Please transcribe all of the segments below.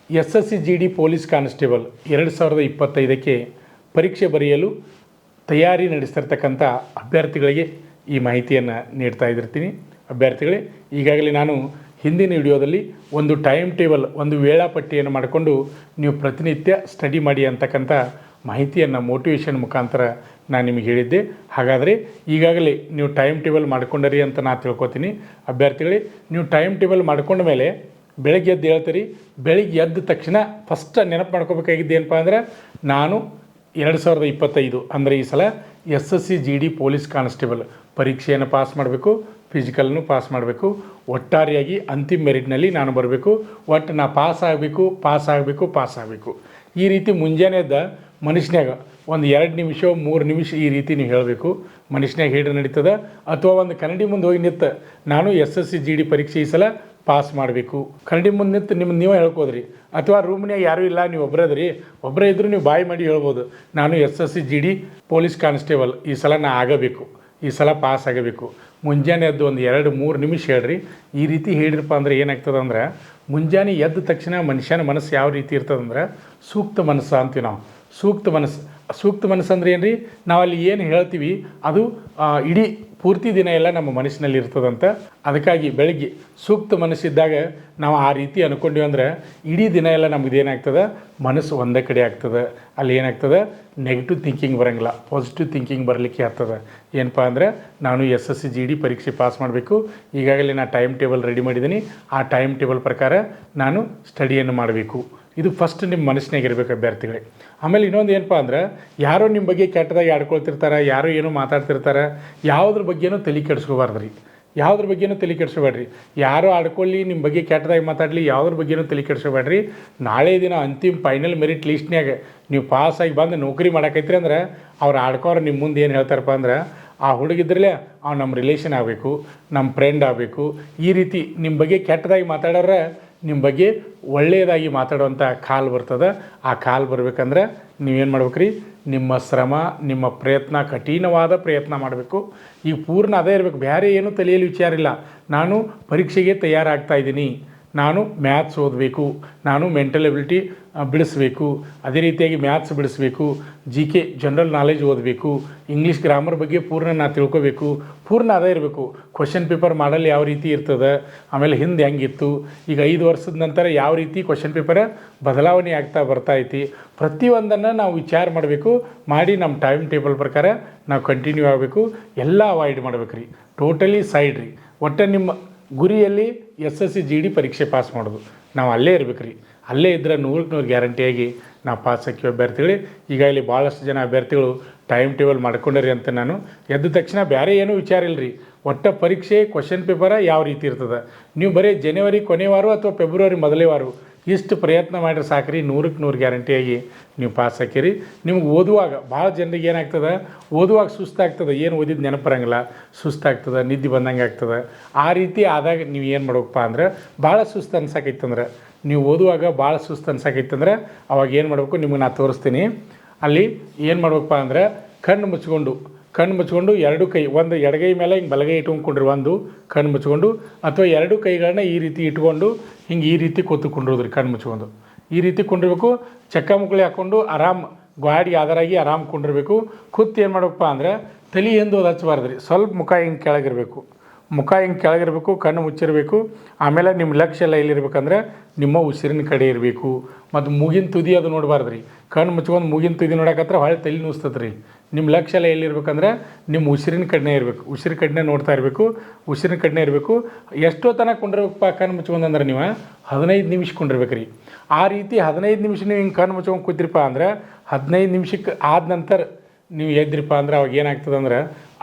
SSC-GD police constable 2025ಕ್ಕೆ ಪರೀಕ್ಷೆ ಬರೆಯಲು ತಯಾರಿ ನಡೆಸ್ತಿರ್ತಕ್ಕಂಥ ಅಭ್ಯರ್ಥಿಗಳಿಗೆ ಈ ಮಾಹಿತಿಯನ್ನು ನೀಡ್ತಾ ಇರ್ತೀನಿ. ಅಭ್ಯರ್ಥಿಗಳೇ, ಈಗಾಗಲೇ ನಾನು ಹಿಂದಿನ ವಿಡಿಯೋದಲ್ಲಿ ಒಂದು ಟೈಮ್ ಟೇಬಲ್, ಒಂದು ವೇಳಾಪಟ್ಟಿಯನ್ನು ಮಾಡಿಕೊಂಡು ನೀವು ಪ್ರತಿನಿತ್ಯ ಸ್ಟಡಿ ಮಾಡಿ ಅಂತಕ್ಕಂಥ ಮಾಹಿತಿಯನ್ನು ಮೋಟಿವೇಶನ್ ಮುಖಾಂತರ ನಾನು ನಿಮಗೆ ಹೇಳಿದ್ದೆ. ಹಾಗಾದರೆ ಈಗಾಗಲೇ ನೀವು ಟೈಮ್ ಟೇಬಲ್ ಮಾಡ್ಕೊಂಡರಿ ಅಂತ ನಾನು ತಿಳ್ಕೊತೀನಿ. ಅಭ್ಯರ್ಥಿಗಳೇ, ನೀವು ಟೈಮ್ ಟೇಬಲ್ ಮಾಡ್ಕೊಂಡ ಮೇಲೆ ಬೆಳಗ್ಗೆ ಎದ್ದು ಹೇಳ್ತೀರಿ. ಬೆಳಿಗ್ಗೆ ಎದ್ದ ತಕ್ಷಣ ಫಸ್ಟ್ ನೆನಪು ಮಾಡ್ಕೋಬೇಕಾಗಿದ್ದು ಏನಪ್ಪ ಅಂದ್ರೆ, ನಾನು 2025 ಅಂದರೆ ಈ ಸಲ SSC-GD ಪೊಲೀಸ್ ಕಾನ್ಸ್ಟೇಬಲ್ ಪರೀಕ್ಷೆಯನ್ನು ಪಾಸ್ ಮಾಡಬೇಕು, ಫಿಸಿಕಲ್ನು ಪಾಸ್ ಮಾಡಬೇಕು, ಒಟ್ಟಾರೆಯಾಗಿ ಅಂತಿಮ ಮೆರಿಟ್ನಲ್ಲಿ ನಾನು ಬರಬೇಕು. ಒಟ್ಟು ನಾ ಪಾಸ್ ಆಗಬೇಕು. ಈ ರೀತಿ ಮುಂಜಾನೆದ ಮನುಷ್ಯನಾಗ ಒಂದು 2 ನಿಮಿಷ 3 ನಿಮಿಷ ಈ ರೀತಿ ನೀವು ಹೇಳಬೇಕು. ಮನುಷ್ಯನಾಗ ಹೇಳಿ ನಡೀತದೆ. ಅಥವಾ ಒಂದು ಕನ್ನಡಿ ಮುಂದೆ ಹೋಗಿ ನಿಂತು ನಾನು SSC-GD ಪರೀಕ್ಷೆ ಈ ಸಲ ಪಾಸ್ ಮಾಡಬೇಕು, ಕನ್ನಡಿ ಮುಂದೆ ನಿಂತು ನೀವು ಹೇಳ್ಕೋದ್ರಿ. ಅಥವಾ ರೂಮ್ನಾಗ ಯಾರೂ ಇಲ್ಲ, ನೀವು ಒಬ್ಬರೇ ಇದ್ದರೂ ನೀವು ಬಾಯಿ ಮಾಡಿ ಹೇಳ್ಬೋದು, ನಾನು SSC-GD ಪೊಲೀಸ್ ಕಾನ್ಸ್ಟೇಬಲ್ ಈ ಸಲ ನಾ ಆಗಬೇಕು, ಈ ಸಲ ಪಾಸ್ ಆಗಬೇಕು. ಮುಂಜಾನೆ ಎದ್ದು ಒಂದು 2-3 ನಿಮಿಷ ಹೇಳ್ರಿ. ಈ ರೀತಿ ಹೇಳಿರಪ್ಪ ಅಂದ್ರೆ ಏನಾಗ್ತದೆ ಅಂದ್ರೆ, ಮುಂಜಾನೆ ಎದ್ದ ತಕ್ಷಣ ಮನುಷ್ಯನ ಮನಸ್ಸು ಯಾವ ರೀತಿ ಇರ್ತದಂದ್ರೆ ಸೂಕ್ತ ಮನಸ್ಸು ಅಂತೀವಿ ನಾವು. ಸೂಕ್ತ ಮನಸ್ಸು ಅಂದ್ರೆ ಏನು ರೀ, ನಾವಲ್ಲಿ ಏನು ಹೇಳ್ತೀವಿ ಅದು ಇಡೀ ಪೂರ್ತಿ ದಿನ ಎಲ್ಲ ನಮ್ಮ ಮನಸ್ಸಿನಲ್ಲಿ ಇರ್ತದಂತ. ಅದಕ್ಕಾಗಿ ಬೆಳಗ್ಗೆ ಸೂಕ್ತ ಮನಸ್ಸಿದ್ದಾಗ ನಾವು ಆ ರೀತಿ ಅಂದ್ಕೊಂಡ್ವಿ ಅಂದ್ರೆ ಇಡೀ ದಿನ ಎಲ್ಲ ನಮ್ದು ಏನಾಗ್ತದೆ, ಮನಸ್ಸು ಒಂದೇ ಕಡೆ ಆಗ್ತದೆ. ಅಲ್ಲಿ ಏನಾಗ್ತದೆ, ನೆಗೆಟಿವ್ ಥಿಂಕಿಂಗ್ ಬರೋಂಗಿಲ್ಲ, ಪಾಸಿಟಿವ್ ಥಿಂಕಿಂಗ್ ಬರಲಿಕ್ಕೆ ಆಗ್ತದೆ. ಏನಪ್ಪ ಅಂದರೆ, ನಾನು SSC-GD ಪರೀಕ್ಷೆ ಪಾಸ್ ಮಾಡಬೇಕು. ಈಗಾಗಲೇ ನಾನು ಟೈಮ್ ಟೇಬಲ್ ರೆಡಿ ಮಾಡಿದ್ದೀನಿ. ಆ ಟೈಮ್ ಟೇಬಲ್ ಪ್ರಕಾರ ನಾನು ಸ್ಟಡಿಯನ್ನು ಮಾಡಬೇಕು. ಇದು ಫಸ್ಟ್ ನಿಮ್ಮ ಮನಸ್ಸಿನಾಗ ಇರಬೇಕು ಅಭ್ಯರ್ಥಿಗಳೇ. ಆಮೇಲೆ ಇನ್ನೊಂದು ಏನಪ್ಪ ಅಂದ್ರೆ, ಯಾರೋ ನಿಮ್ಮ ಬಗ್ಗೆ ಕೆಟ್ಟದಾಗಿ ಆಡ್ಕೊಳ್ತಿರ್ತಾರೆ, ಯಾರೋ ಏನೋ ಮಾತಾಡ್ತಿರ್ತಾರೆ, ಯಾವುದ್ರ ಬಗ್ಗೆನೂ ತಲೆ ಕೆಡಿಸ್ಕೋಬಾರ್ದು ರೀ. ಯಾವುದ್ರ ಬಗ್ಗೆನೂ ತಲೆ ಕೆಡಿಸ್ಕೋಬೇಡ್ರಿ. ಯಾರೋ ಆಡ್ಕೊಳ್ಳಿ, ನಿಮ್ಮ ಬಗ್ಗೆ ಕೆಟ್ಟದಾಗಿ ಮಾತಾಡಲಿ, ಯಾವುದ್ರ ಬಗ್ಗೆನೂ ತಲೆ ಕೆಡಿಸ್ಕೋಬೇಡ್ರಿ. ನಾಳೆ ದಿನ ಅಂತಿಮ ಫೈನಲ್ ಮೆರಿಟ್ ಲಿಸ್ಟ್ನಾಗ ನೀವು ಪಾಸಾಗಿ ಬಂದು ನೌಕರಿ ಮಾಡಕೈತ್ರಿ ಅಂದ್ರೆ, ಅವ್ರು ಆಡ್ಕೋರು ನಿಮ್ಮ ಮುಂದೆ ಏನು ಹೇಳ್ತಾರಪ್ಪ ಅಂದ್ರೆ, ಆ ಹುಡುಗಿದ್ರಲ್ಲೇ ಅವ್ನು ನಮ್ಮ ರಿಲೇಷನ್ ಆಗಬೇಕು, ನಮ್ಮ ಫ್ರೆಂಡ್ ಆಗಬೇಕು. ಈ ರೀತಿ ನಿಮ್ಮ ಬಗ್ಗೆ ಕೆಟ್ಟದಾಗಿ ಮಾತಾಡೋರೆ ನಿಮ್ಮ ಬಗ್ಗೆ ಒಳ್ಳೆಯದಾಗಿ ಮಾತಾಡುವಂಥ ಕಾಲ್ ಬರ್ತದೆ. ಆ ಕಾಲ್ ಬರಬೇಕಂದ್ರೆ ನೀವೇನು ಮಾಡ್ಬೇಕು ರೀ, ನಿಮ್ಮ ಶ್ರಮ, ನಿಮ್ಮ ಪ್ರಯತ್ನ, ಕಠಿಣವಾದ ಪ್ರಯತ್ನ ಮಾಡಬೇಕು. ಈ ಪೂರ್ಣ ಅದೇ ಇರಬೇಕು, ಬೇರೆ ಏನೂ ತಲೆಯಲ್ಲಿ ವಿಚಾರ ಇಲ್ಲ. ನಾನು ಪರೀಕ್ಷೆಗೆ ತಯಾರಾಗ್ತಾಯಿದ್ದೀನಿ, ನಾನು ಮ್ಯಾಥ್ಸ್ ಓದಬೇಕು, ನಾನು ಮೆಂಟಲ್ ಎಬಿಲಿಟಿ ಬಿಡಿಸ್ಬೇಕು, ಅದೇ ರೀತಿಯಾಗಿ ಮ್ಯಾಥ್ಸ್ ಬಿಡಿಸ್ಬೇಕು, GK ಜನರಲ್ ನಾಲೆಜ್ ಓದಬೇಕು, ಇಂಗ್ಲೀಷ್ ಗ್ರಾಮರ್ ಬಗ್ಗೆ ಪೂರ್ಣ ನಾನು ತಿಳ್ಕೊಬೇಕು. ಪೂರ್ಣ ಅದೇ ಇರಬೇಕು. ಕ್ವಶನ್ ಪೇಪರ್ ಮಾಡಲ್ ಯಾವ ರೀತಿ ಇರ್ತದೆ, ಆಮೇಲೆ ಹಿಂದೆ ಹೆಂಗಿತ್ತು, ಈಗ 5 ವರ್ಷದ ನಂತರ ಯಾವ ರೀತಿ ಕ್ವಶನ್ ಪೇಪರ್ ಬದಲಾವಣೆ ಆಗ್ತಾ ಬರ್ತಾಯಿತಿ, ಪ್ರತಿಯೊಂದನ್ನು ನಾವು ವಿಚಾರ ಮಾಡಬೇಕು. ಮಾಡಿ ನಮ್ಮ ಟೈಮ್ ಟೇಬಲ್ ಪ್ರಕಾರ ನಾವು ಕಂಟಿನ್ಯೂ ಆಗಬೇಕು. ಎಲ್ಲ ಅವಾಯ್ಡ್ ಮಾಡ್ಬೇಕು ರೀ, ಟೋಟಲಿ ಸೈಡ್ ರೀ. ಒಟ್ಟು ನಿಮ್ಮ ಗುರಿಯಲ್ಲಿ SSC-GD ಪರೀಕ್ಷೆ ಪಾಸ್ ಮಾಡೋದು, ನಾವು ಅಲ್ಲೇ ಇರ್ಬೇಕು ರೀ. ಅಲ್ಲೇ ಇದ್ದರೆ 100% ಗ್ಯಾರಂಟಿಯಾಗಿ ನಾವು ಪಾಸ್ ಹಾಕಿವಿ ಅಭ್ಯರ್ಥಿಗಳೇ. ಈಗಾಗಲೇ ಭಾಳಷ್ಟು ಜನ ಅಭ್ಯರ್ಥಿಗಳು ಟೈಮ್ ಟೇಬಲ್ ಮಾಡ್ಕೊಂಡ್ರಿ ಅಂತ. ನಾನು ಎದ್ದ ತಕ್ಷಣ ಬೇರೆ ಏನೂ ವಿಚಾರ ಇಲ್ಲ ರೀ. ಒಟ್ಟು ಪರೀಕ್ಷೆ ಕ್ವಶನ್ ಪೇಪರ ಯಾವ ರೀತಿ ಇರ್ತದೆ, ನೀವು ಬರೀ ಜನವರಿ ಕೊನೆ ವಾರ ಅಥವಾ ಫೆಬ್ರವರಿ ಮೊದಲೇ ವಾರ ಇಷ್ಟು ಪ್ರಯತ್ನ ಮಾಡಿದ್ರೆ ಸಾಕ್ರಿ, 100% ಗ್ಯಾರಂಟಿಯಾಗಿ ನೀವು ಪಾಸ್ ಹಾಕಿರಿ. ನಿಮ್ಗೆ ಓದುವಾಗ ಭಾಳ ಜನರಿಗೆ ಏನಾಗ್ತದೆ, ಓದುವಾಗ ಸುಸ್ತಾಗ್ತದೆ, ಏನು ಓದಿದ್ದು ನೆನಪರಂಗಿಲ್ಲ, ಸುಸ್ತಾಗ್ತದೆ, ನಿದ್ದೆ ಬಂದಂಗೆ ಆಗ್ತದೆ. ಆ ರೀತಿ ಆದಾಗ ನೀವು ಏನು ಮಾಡ್ಬೇಕಪ್ಪ ಅಂದ್ರೆ, ಭಾಳ ಸುಸ್ತು ಅನ್ಸಕೈತಂದ್ರೆ, ನೀವು ಓದುವಾಗ ಭಾಳ ಸುಸ್ತು ಅನ್ಸಕೈತಂದ್ರೆ ಅವಾಗ ಏನು ಮಾಡಬೇಕು, ನಿಮಗೆ ನಾನು ತೋರಿಸ್ತೀನಿ. ಅಲ್ಲಿ ಏನು ಮಾಡ್ಬೇಕಪ್ಪ ಅಂದ್ರೆ, ಕಣ್ಣು ಮುಚ್ಕೊಂಡು 2 ಕೈ, ಒಂದು ಎಡಗೈ ಮೇಲೆ ಹಿಂಗೆ ಬಲಗೈ ಇಟ್ಕೊಂಡ್ರಿ, ಒಂದು ಕಣ್ಣು ಮುಚ್ಕೊಂಡು, ಅಥವಾ 2 ಕೈಗಳನ್ನ ಈ ರೀತಿ ಇಟ್ಕೊಂಡು ಹಿಂಗೆ ಈ ರೀತಿ ಕೂತ್ಕೊಂಡಿರೋದ್ರಿ. ಕಣ್ಣು ಮುಚ್ಕೊಂಡು ಈ ರೀತಿ ಕೊಂಡಿರ್ಬೇಕು. ಚಕ್ಕ ಮುಕ್ಕಳಿ ಹಾಕ್ಕೊಂಡು ಆರಾಮ್ ಗಾಡಿ ಆಧಾರಾಗಿ ಆರಾಮ್ ಕೊಂಡಿರ್ಬೇಕು. ಕೂತು ಏನು ಮಾಡ್ಬೇಕಪ್ಪ ಅಂದ್ರೆ, ತಲೆ ಎಂದು ಹಚ್ಚಬಾರ್ದು ರೀ. ಸ್ವಲ್ಪ ಮುಖ ಹಿಂಗೆ ಕೆಳಗಿರಬೇಕು, ಕಣ್ಣು ಮುಚ್ಚಿರಬೇಕು. ಆಮೇಲೆ ನಿಮ್ಮ ಲಕ್ಷ್ಯ ಎಲ್ಲ ಎಲ್ಲಿರ್ಬೇಕಂದ್ರೆ ನಿಮ್ಮ ಉಸಿರಿನ ಕಡೆ ಇರಬೇಕು. ಮತ್ತು ಮೂಗಿನ ತುದಿ ಅದು ನೋಡಬಾರ್ದು ರೀ. ಕಣ್ಣು ಮುಚ್ಕೊಂಡು ಮೂಗಿನ ತುದಿ ನೋಡಕತ್ರ ಹೊಳೆ ತಲೆ ನುಸ್ತದೆ ರೀ. ನಿಮ್ಮ ಲಕ್ಷ್ಯ ಎಲ್ಲ ಎಲ್ಲಿರ್ಬೇಕಂದ್ರೆ ನಿಮ್ಮ ಉಸಿರಿನ ಕಡೆನೇ ಇರಬೇಕು, ಉಸಿರು ಕಡೆನೇ ನೋಡ್ತಾ ಇರಬೇಕು, ಉಸಿರಿನ ಕಡೆನೇ ಇರಬೇಕು. ಎಷ್ಟೋ ತನಕ ಕೊಂಡಿರ್ಬೇಕಪ್ಪ ಕಣ್ಣು ಮುಚ್ಕೊಂಡ್ರೆ ನೀವು 15 ನಿಮಿಷ ಕೊಂಡಿರ್ಬೇಕು ರೀ. ಆ ರೀತಿ 15 ನಿಮಿಷ ನೀವು ಹಿಂಗೆ ಕಣ್ಣು ಮುಚ್ಕೊಂಡು ಕೂತಿರಪ್ಪ ಅಂದ್ರೆ, 15 ನಿಮಿಷಕ್ಕೆ ಆದ ನಂತರ ನೀವು ಎದ್ರಿಪ್ಪ ಅಂದ್ರೆ ಅವಾಗ ಏನಾಗ್ತದೆ ಅಂದ್ರೆ,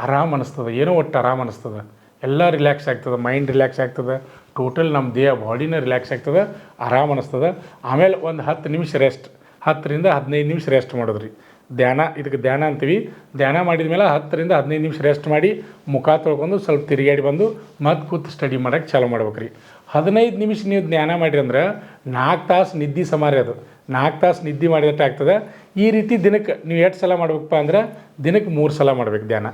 ಆರಾಮ್ ಅನ್ನಿಸ್ತದೆ, ಏನೋ ಒಟ್ಟು ಆರಾಮ್ ಅನ್ನಿಸ್ತದೆ, ಎಲ್ಲ ರಿಲ್ಯಾಕ್ಸ್ ಆಗ್ತದೆ, ಮೈಂಡ್ ರಿಲ್ಯಾಕ್ಸ್ ಆಗ್ತದೆ, ಟೋಟಲ್ ನಮ್ಮ ದೇಹ ಬಾಡಿನ ರಿಲ್ಯಾಕ್ಸ್ ಆಗ್ತದೆ, ಆರಾಮ್ ಅನ್ನಿಸ್ತದೆ. ಆಮೇಲೆ ಒಂದು 10 ನಿಮಿಷ ರೆಸ್ಟ್, 10 ರಿಂದ 15 ನಿಮಿಷ ರೆಸ್ಟ್ ಮಾಡೋದ್ರಿ. ಧ್ಯಾನ, ಇದಕ್ಕೆ ಧ್ಯಾನ ಅಂತೀವಿ. ಧ್ಯಾನ ಮಾಡಿದ ಮೇಲೆ 10 ರಿಂದ 15 ನಿಮಿಷ ರೆಸ್ಟ್ ಮಾಡಿ, ಮುಖ ತೊಳ್ಕೊಂಡು ಸ್ವಲ್ಪ ತಿರುಗಾಡಿ ಬಂದು ಮತ್ತೆ ಕೂತು ಸ್ಟಡಿ ಮಾಡೋಕ್ಕೆ ಚಾಲೂ ಮಾಡ್ಬೇಕು ರೀ. 15 ನಿಮಿಷ ನೀವು ಧ್ಯಾನ ಮಾಡಿರಿ ಅಂದ್ರೆ 4 ತಾಸು ನಿದ್ದೆ ಸಮಾರಿ. ಅದು 4 ತಾಸು ನಿದ್ದೆ ಮಾಡಿದಟ್ಟೆ ಆಗ್ತದೆ. ಈ ರೀತಿ ದಿನಕ್ಕೆ ನೀವು ಎಷ್ಟು ಸಲ ಮಾಡ್ಬೇಕಪ್ಪ ಅಂದ್ರೆ, ದಿನಕ್ಕೆ 3 ಸಲ ಮಾಡ್ಬೇಕು ಧ್ಯಾನ.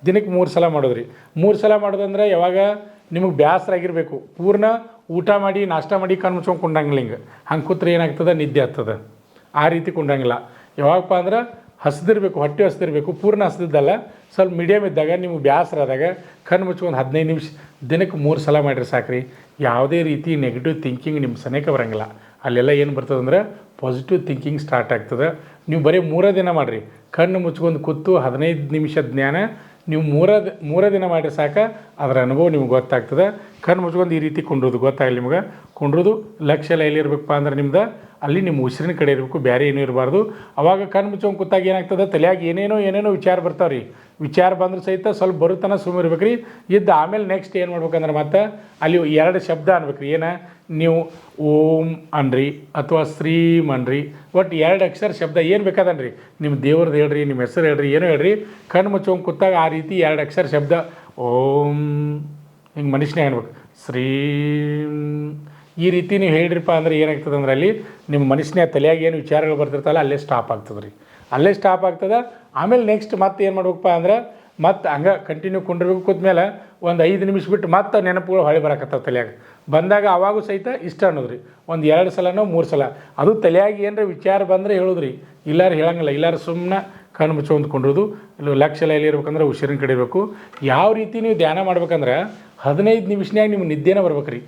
ದಿನಕ್ಕೆ 3 ಸಲ ಮಾಡೋದ್ರಿ. 3 ಸಲ ಮಾಡೋದಂದ್ರೆ ಯಾವಾಗ ನಿಮಗೆ ಬೇಸರ ಆಗಿರಬೇಕು. ಪೂರ್ಣ ಊಟ ಮಾಡಿ ನಾಷ್ಟ ಮಾಡಿ ಕಣ್ಣು ಮುಚ್ಕೊಂಡು ಕುಂಡಂಗಿಲ್ಲ. ಹಂಗೆ ಕೂತ್ರೆ ಏನಾಗ್ತದೆ, ನಿದ್ದೆ ಆಗ್ತದೆ. ಆ ರೀತಿ ಕುಂಡಂಗಿಲ್ಲ. ಯಾವಾಗಪ್ಪ ಅಂದ್ರೆ ಹಸ್ದಿರಬೇಕು, ಹೊಟ್ಟೆ ಹಸ್ದಿರಬೇಕು. ಪೂರ್ಣ ಹಸ್ದಿದ್ದಲ್ಲ, ಸ್ವಲ್ಪ ಮೀಡಿಯಮ್ ಇದ್ದಾಗ ನಿಮ್ಗೆ ಬೇಸರ ಆದಾಗ ಕಣ್ಣು ಮುಚ್ಕೊಂಡು 15 ನಿಮಿಷ ದಿನಕ್ಕೆ 3 ಸಲ ಮಾಡಿರಿ ಸಾಕ್ರಿ. ಯಾವುದೇ ರೀತಿ ನೆಗೆಟಿವ್ ಥಿಂಕಿಂಗ್ ನಿಮ್ಮ ಸನೇಕ ಬರೋಂಗಿಲ್ಲ. ಅಲ್ಲೆಲ್ಲ ಏನು ಬರ್ತದೆ ಅಂದ್ರೆ ಪಾಸಿಟಿವ್ ಥಿಂಕಿಂಗ್ ಸ್ಟಾರ್ಟ್ ಆಗ್ತದೆ. ನೀವು ಬರೀ 3 ದಿನ ಮಾಡಿರಿ, ಕಣ್ಣು ಮುಚ್ಕೊಂಡು ಕೂತು 15 ನಿಮಿಷ ಜ್ಞಾನ ನೀವು 3 ದಿನ ಮಾಡಿರಿ ಸಾಕು. ಅದರ ಅನುಭವ ನಿಮ್ಗೆ ಗೊತ್ತಾಗ್ತದೆ. ಕಣ್ಣು ಮುಚ್ಕೊಂಡು ಈ ರೀತಿ ಕುಂಡ್ರೋದು ಗೊತ್ತಾಗಲಿ ನಿಮ್ಗೆ. ಕುಂಡ್ರೋದು ಲಕ್ಷ್ಯ ಎಲ್ಲ ಎಲ್ಲಿರ್ಬೇಕಪ್ಪ ಅಂದ್ರೆ ನಿಮ್ದು ಅಲ್ಲಿ ನಿಮ್ಮ ಉಸಿರಿನ ಕಡೆ ಇರಬೇಕು, ಬೇರೆ ಏನೂ ಇರಬಾರ್ದು. ಅವಾಗ ಕಣ್ಣು ಮುಚ್ಕೊಂಡು ಕೂತಾಗ ಏನಾಗ್ತದೆ, ತಲೆಯಾಗಿ ಏನೇನೋ ವಿಚಾರ ಬರ್ತಾವೆ ರೀ. ವಿಚಾರ ಬಂದ್ರೆ ಸಹಿತ ಸ್ವಲ್ಪ ಬರುತ್ತಾನ ಸುಮ್ಮ ಇರ್ಬೇಕು ರೀ. ಇದ್ದು ಆಮೇಲೆ ನೆಕ್ಸ್ಟ್ ಏನು ಮಾಡ್ಬೇಕಂದ್ರೆ ಮತ್ತೆ ಅಲ್ಲಿ 2 ಶಬ್ದ ಅನ್ಬೇಕು ರೀ. ಏನು ನೀವು ಓಂ ಅನ್ರಿ ಅಥವಾ ಶ್ರೀಮ್ ಅನ್ರಿ, ಒಟ್ಟು 2 ಅಕ್ಷರ ಶಬ್ದ ಏನು ಬೇಕಾದನ್ರಿ. ನಿಮ್ಮ ದೇವ್ರದ್ದು ಹೇಳ್ರಿ, ನಿಮ್ಮ ಹೆಸರು ಹೇಳ್ರಿ, ಏನೋ ಹೇಳ್ರಿ. ಕಣ್ಣು ಮುಚ್ಕೊಂಡು ಕೂತಾಗ ಆ ರೀತಿ 2 ಅಕ್ಷರ ಶಬ್ದ ಓಂ ಹಿಂಗೆ ಮನುಷ್ಯನೇ ಅನ್ಬೇಕು. ಶ್ರೀಮ್ ಈ ರೀತಿ ನೀವು ಹೇಳಿರಿಪ್ಪ ಅಂದ್ರೆ ಏನಾಗ್ತದೆ ಅಂದ್ರೆ ಅಲ್ಲಿ ನಿಮ್ಮ ಮನುಷ್ಯನ ತಲೆಯಾಗಿ ಏನು ವಿಚಾರಗಳು ಬರ್ತಿರ್ತಲ್ಲ ಅಲ್ಲೇ ಸ್ಟಾಪ್ ಆಗ್ತದೆ ರೀ. ಅಲ್ಲೇ ಸ್ಟಾಪ್ ಆಗ್ತದೆ. ಆಮೇಲೆ ನೆಕ್ಸ್ಟ್ ಮತ್ತೆ ಏನು ಮಾಡ್ಬೇಕಪ್ಪ ಅಂದ್ರೆ ಮತ್ತೆ ಹಂಗೆ ಕಂಟಿನ್ಯೂ ಕುಂಡಿರ್ಬೇಕು. ಕೂತ್ಮೇಲೆ ಒಂದು 5 ನಿಮಿಷ ಬಿಟ್ಟು ಮತ್ತೆ ನೆನಪುಗಳು ಹೊಳೆ ಬರಕತ್ತಾವ ತಲೆಯಾಗ. ಬಂದಾಗ ಅವಾಗೂ ಸಹಿತ ಇಷ್ಟ ಅನ್ನೋದ್ರಿ. ಒಂದು 2 ಸಲನೋ 3 ಸಲ ಅದು ತಲೆಯಾಗಿ ಏನರ ವಿಚಾರ ಬಂದರೆ ಹೇಳೋದ್ರಿ. ಇಲ್ಲಾರು ಹೇಳಂಗಿಲ್ಲ. ಇಲ್ಲಾರು ಸುಮ್ಮನೆ ಕಣ್ಣು ಮುಚ್ಕೊಂಡು ಕುಂಡ್ರೋದು. ಇಲ್ಲ ಲಕ್ಷ್ಯ ಎಲ್ಲ ಎಲ್ಲಿರ್ಬೇಕಂದ್ರೆ ಉಸಿರಿನ ಕಡೆ ಇರಬೇಕು. ಯಾವ ರೀತಿ ನೀವು ಧ್ಯಾನ ಮಾಡ್ಬೇಕಂದ್ರೆ 15 ನಿಮಿಷನ್ಯಾಗ ನಿಮ್ಗೆ ನಿದ್ದೆನೇ ಬರ್ಬೇಕು ರೀ.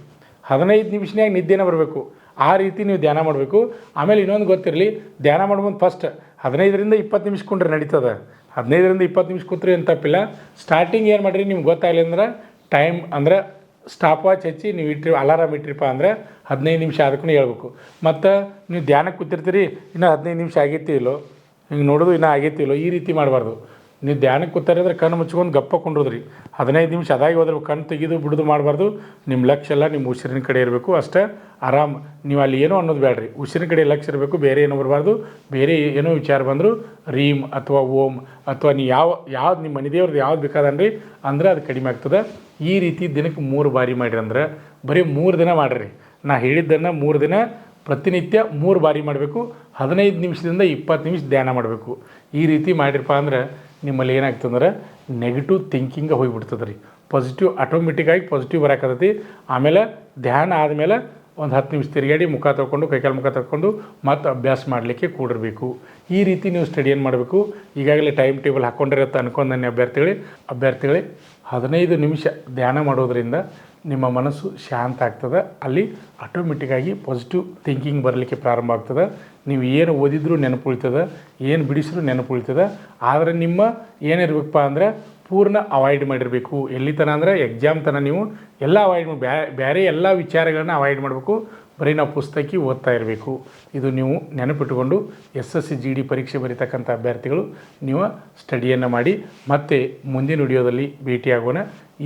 15 ನಿಮಿಷನ್ಯಾಗ ನಿದ್ದೆನೇ ಬರಬೇಕು. ಆ ರೀತಿ ನೀವು ಧ್ಯಾನ ಮಾಡಬೇಕು. ಆಮೇಲೆ ಇನ್ನೊಂದು ಗೊತ್ತಿರಲಿ, ಧ್ಯಾನ ಮಾಡ್ಬೋದು ಫಸ್ಟ್ 15ರಿಂದ 20 ನಿಮಿಷ ಕುಂಡ್ರೆ ನಡೀತದೆ. 15ರಿಂದ 20 ನಿಮಿಷ ಕೂತ್ರಿ ಏನು ತಪ್ಪಿಲ್ಲ. ಸ್ಟಾರ್ಟಿಂಗ್ ಏನು ಮಾಡಿರಿ ನಿಮ್ಗೆ ಗೊತ್ತಾಗಲಿ ಅಂದ್ರೆ ಟೈಮ್ ಅಂದ್ರೆ ಸ್ಟಾಪ್ ವಾಚ್ ಹಚ್ಚಿ ನೀವು ಇಟ್ಟಿರಿ, ಅಲಾರಾಮ್ ಇಟ್ಟಿರಿಪ್ಪ ಅಂದರೆ 15 ನಿಮಿಷ ಅದಕ್ಕೂ ಹೇಳ್ಬೇಕು. ಮತ್ತು ನೀವು ಧ್ಯಾನಕ್ಕೆ ಕೂತಿರ್ತೀರಿ, ಇನ್ನೂ 15 ನಿಮಿಷ ಆಗೈತಿ ಇಲ್ಲೋ, ಹಿಂಗೆ ನೋಡೋದು ಇನ್ನೂ ಆಗೈತಿ ಇಲ್ಲೋ, ಈ ರೀತಿ ಮಾಡಬಾರ್ದು. ನೀವು ಧ್ಯಾನಕ್ಕೆ ಕೂತಾರಿದ್ರೆ ಕಣ್ಣು ಮುಚ್ಕೊಂಡು ಗಪ್ಪ ಕುಂಡ್ರೋದ್ರಿ. 15 ನಿಮಿಷ ಅದಾಗಿ ಹೋದ್ರೆ ಕಣ್ಣು ತೆಗೆದು ಬಿಡೋದು ಮಾಡಬಾರ್ದು. ನಿಮ್ಮ ಲಕ್ಷ್ಯ ಎಲ್ಲ ನಿಮ್ಮ ಉಸಿರಿನ ಕಡೆ ಇರಬೇಕು. ಅಷ್ಟೇ ಆರಾಮ್. ನೀವು ಅಲ್ಲಿ ಏನೋ ಅನ್ನೋದು ಬೇಡ್ರಿ, ಉಸಿರಿನ ಕಡೆ ಲಕ್ಷ್ಯ ಇರಬೇಕು. ಬೇರೆ ಏನೋ ಬರಬಾರ್ದು. ಬೇರೆ ಏನೋ ವಿಚಾರ ಬಂದರೂ ರೀಮ್ ಅಥವಾ ಓಂ ಅಥವಾ ನೀವು ಯಾವ್ದು ನಿಮ್ಮ ಮನೆದೇವ್ರದ್ದು ಯಾವ್ದು ಬೇಕಾದನ್ರಿ ಅಂದ್ರೆ ಅದು ಕಡಿಮೆ ಆಗ್ತದೆ. ಈ ರೀತಿ ದಿನಕ್ಕೆ 3 ಬಾರಿ ಮಾಡಿರಿ ಅಂದ್ರೆ ಬರೀ 3 ದಿನ ಮಾಡಿರಿ. ನಾ ಹೇಳಿದ್ದನ್ನು 3 ದಿನ ಪ್ರತಿನಿತ್ಯ 3 ಬಾರಿ ಮಾಡಬೇಕು. 15 ನಿಮಿಷದಿಂದ 20 ನಿಮಿಷ ಧ್ಯಾನ ಮಾಡಬೇಕು. ಈ ರೀತಿ ಮಾಡಿರಪ್ಪ ಅಂದ್ರೆ ನಿಮ್ಮಲ್ಲಿ ಏನಾಗ್ತಂದ್ರೆ ನೆಗೆಟಿವ್ ಥಿಂಕಿಂಗ್ ಹೋಗಿಬಿಡ್ತದೆ ರೀ. ಪಾಸಿಟಿವ್ ಆಟೋಮೆಟಿಕ್ಕಾಗಿ ಪಾಸಿಟಿವ್ ಬರೋಕತ್ತೈತಿ. ಆಮೇಲೆ ಧ್ಯಾನ ಆದಮೇಲೆ ಒಂದು 10 ನಿಮಿಷ ತಿರುಗಾಡಿ ಮುಖ ತೊಗೊಂಡು ಕೈಕಾಲು ಮುಖ ತೊಗೊಂಡು ಮತ್ತೆ ಅಭ್ಯಾಸ ಮಾಡಲಿಕ್ಕೆ ಕೂಡಿರಬೇಕು. ಈ ರೀತಿ ನೀವು ಸ್ಟಡಿ ಏನು ಮಾಡಬೇಕು. ಈಗಾಗಲೇ ಟೈಮ್ ಟೇಬಲ್ ಹಾಕ್ಕೊಂಡಿರತ್ತೆ ಅನ್ಕೊಂಡನೆ ಅಭ್ಯರ್ಥಿಗಳೇ 15 ನಿಮಿಷ ಧ್ಯಾನ ಮಾಡೋದ್ರಿಂದ ನಿಮ್ಮ ಮನಸ್ಸು ಶಾಂತ ಆಗ್ತದೆ. ಅಲ್ಲಿ ಆಟೋಮೆಟಿಕ್ಕಾಗಿ ಪಾಸಿಟಿವ್ ಥಿಂಕಿಂಗ್ ಬರಲಿಕ್ಕೆ ಪ್ರಾರಂಭ ಆಗ್ತದೆ. ನೀವು ಏನು ಓದಿದ್ರೂ ನೆನಪು ಉಳಿತದೆ, ಏನು ಬಿಡಿಸಿದ್ರು ನೆನಪು ಉಳಿತದೆ. ಆದರೆ ನಿಮ್ಮ ಏನಿರ್ಬೇಕಪ್ಪ ಅಂದರೆ ಪೂರ್ಣ ಅವಾಯ್ಡ್ ಮಾಡಿರಬೇಕು. ಎಲ್ಲಿ ತನ ಅಂದರೆ ಎಕ್ಸಾಮ್ ತನಕ ನೀವು ಎಲ್ಲ ಅವಾಯ್ಡ್ ಮಾಡಿ ಬೇರೆ ಎಲ್ಲ ವಿಚಾರಗಳನ್ನ ಅವಾಯ್ಡ್ ಮಾಡಬೇಕು. ಬರೀ ನಾವು ಪುಸ್ತಕ ಓದ್ತಾ ಇರಬೇಕು. ಇದು ನೀವು ನೆನಪಿಟ್ಟುಕೊಂಡು SSC GD ಪರೀಕ್ಷೆ ಬರೀತಕ್ಕಂಥ ಅಭ್ಯರ್ಥಿಗಳು ನೀವು ಸ್ಟಡಿಯನ್ನು ಮಾಡಿ. ಮತ್ತೆ ಮುಂದಿನ ವಿಡಿಯೋದಲ್ಲಿ ಭೇಟಿಯಾಗೋಣ.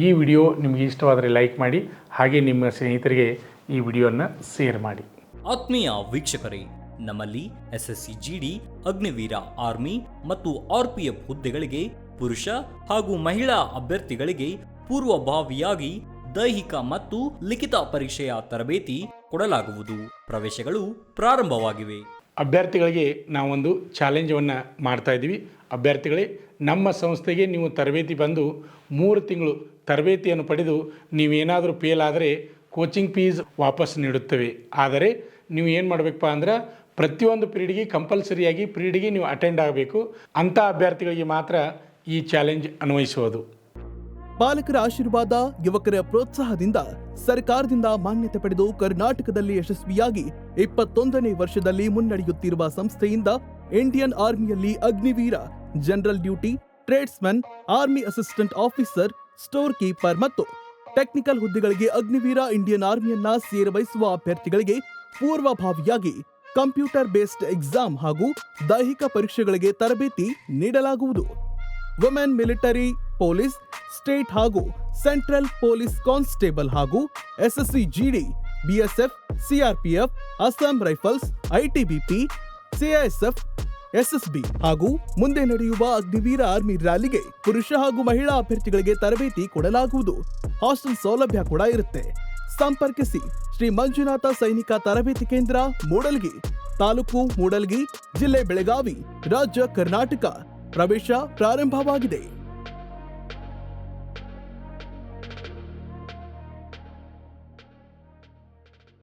ಈ ವಿಡಿಯೋ ನಿಮಗೆ ಇಷ್ಟವಾದರೆ ಲೈಕ್ ಮಾಡಿ, ಹಾಗೆ ನಿಮ್ಮ ಸ್ನೇಹಿತರಿಗೆ ಈ ವಿಡಿಯೋನ ಶೇರ್ ಮಾಡಿ. ಆತ್ಮೀಯ ವೀಕ್ಷಕರೇ, ನಮ್ಮಲ್ಲಿ SSC GD, ಅಗ್ನಿವೀರ, ಆರ್ಮಿ ಮತ್ತು RPF ಹುದ್ದೆಗಳಿಗೆ ಪುರುಷ ಹಾಗೂ ಮಹಿಳಾ ಅಭ್ಯರ್ಥಿಗಳಿಗೆ ಪೂರ್ವಭಾವಿಯಾಗಿ ದೈಹಿಕ ಮತ್ತು ಲಿಖಿತ ಪರೀಕ್ಷೆಯ ತರಬೇತಿ ಕೊಡಲಾಗುವುದು. ಪ್ರವೇಶಗಳು ಪ್ರಾರಂಭವಾಗಿವೆ. ಅಭ್ಯರ್ಥಿಗಳಿಗೆ ನಾವೊಂದು ಚಾಲೆಂಜನ್ನು ಮಾಡ್ತಾ ಇದ್ದೀವಿ. ಅಭ್ಯರ್ಥಿಗಳೇ, ನಮ್ಮ ಸಂಸ್ಥೆಗೆ ನೀವು ತರಬೇತಿ ಬಂದು 3 ತಿಂಗಳು ತರಬೇತಿಯನ್ನು ಪಡೆದು ನೀವೇನಾದರೂ ಫೇಲ್ ಆದರೆ ಕೋಚಿಂಗ್ ಫೀಸ್ ವಾಪಸ್ ನೀಡುತ್ತೇವೆ. ಆದರೆ ನೀವು ಏನು ಮಾಡಬೇಕಪ್ಪ ಅಂದ್ರೆ ಪ್ರತಿಯೊಂದು ಪೀರಿಯಡ್ಗೆ ಕಂಪಲ್ಸರಿಯಾಗಿ ಪೀರಿಯಡ್ಗೆ ನೀವು ಅಟೆಂಡ್ ಆಗಬೇಕು. ಅಂಥ ಅಭ್ಯರ್ಥಿಗಳಿಗೆ ಮಾತ್ರ ಈ ಚಾಲೆಂಜ್ ಅನ್ವಯಿಸುವುದು. ಪಾಲಕರ ಆಶೀರ್ವಾದ, ಯುವಕರ ಪ್ರೋತ್ಸಾಹದಿಂದ ಸರ್ಕಾರದಿಂದ ಮಾನ್ಯತೆ ಪಡೆದು ಕರ್ನಾಟಕದಲ್ಲಿ ಯಶಸ್ವಿಯಾಗಿ 21ನೇ ವರ್ಷದಲ್ಲಿ ಮುನ್ನಡೆಯುತ್ತಿರುವ ಸಂಸ್ಥೆಯಿಂದ ಇಂಡಿಯನ್ ಆರ್ಮಿಯಲ್ಲಿ Agniveer, general duty, tradesman, army assistant officer, store keeper ಮತ್ತು ಟೆಕ್ನಿಕಲ್ ಹುದ್ದೆಗಳಿಗೆ ಅಗ್ನಿವೀರ ಇಂಡಿಯನ್ ಆರ್ಮಿಯನ್ನ ಸೇರ್ವಹಿಸುವ ಅಭ್ಯರ್ಥಿಗಳಿಗೆ ಪೂರ್ವಭಾವಿಯಾಗಿ ಕಂಪ್ಯೂಟರ್ ಬೇಸ್ಡ್ ಎಕ್ಸಾಮ್ ಹಾಗೂ ದೈಹಿಕ ಪರೀಕ್ಷೆಗಳಿಗೆ ತರಬೇತಿ ನೀಡಲಾಗುವುದು. ವುಮೆನ್ ಮಿಲಿಟರಿ, ಪೊಲೀಸ್, ಸ್ಟೇಟ್ ಹಾಗೂ ಸೆಂಟ್ರಲ್ ಪೊಲೀಸ್ ಕಾನ್ಸ್ಟೇಬಲ್ ಹಾಗೂ SSC GD, BSF, CRPF, Assam rifles, ITBP, CISF, SSB ಹಾಗೂ ಮುಂದೆ ನಡೆಯುವ ಅಗ್ನಿವೀರ ಆರ್ಮಿ ರ್ಯಾಲಿಗೆ ಪುರುಷ ಹಾಗೂ ಮಹಿಳಾ ಅಭ್ಯರ್ಥಿಗಳಿಗೆ ತರಬೇತಿ ಕೊಡಲಾಗುವುದು. ಹಾಸ್ಟೆಲ್ ಸೌಲಭ್ಯ ಕೂಡ ಇರುತ್ತೆ. ಸಂಪರ್ಕಿಸಿ ಶ್ರೀ ಮಂಜುನಾಥ ಸೈನಿಕ ತರಬೇತಿ ಕೇಂದ್ರ, ಮೂಡಲ್ಗಿ, ತಾಲೂಕು ಮೂಡಲ್ಗಿ, ಜಿಲ್ಲೆ ಬೆಳಗಾವಿ, ರಾಜ್ಯ ಕರ್ನಾಟಕ. ಪ್ರವೇಶ ಪ್ರಾರಂಭವಾಗಿದೆ.